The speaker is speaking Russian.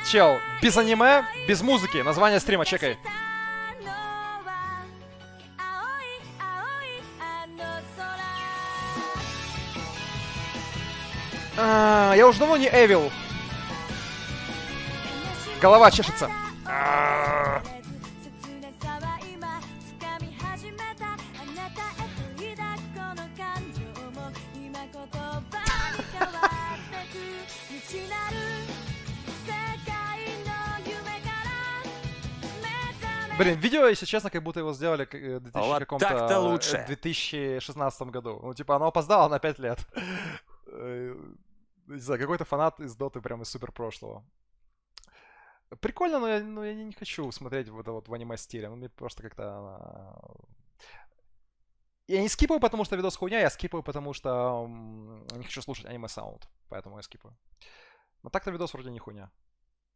Чел, без аниме, без музыки. Название стрима, чекай. Я уже давно не Эвил. Голова чешется. Блин, видео, если честно, как будто его сделали в Вот каком-то так-то лучше. 2016 году. Ну, типа, оно опоздало на 5 лет. Не знаю, какой-то фанат из Доты прям из супер прошлого. Прикольно, но я не хочу смотреть вот это вот в аниме-стиле. Ну, мне просто как-то... Я не скипаю, потому что видос хуйня, я скипаю, потому что не хочу слушать аниме-саунд. Поэтому я скипаю. Но так-то видос вроде не хуйня.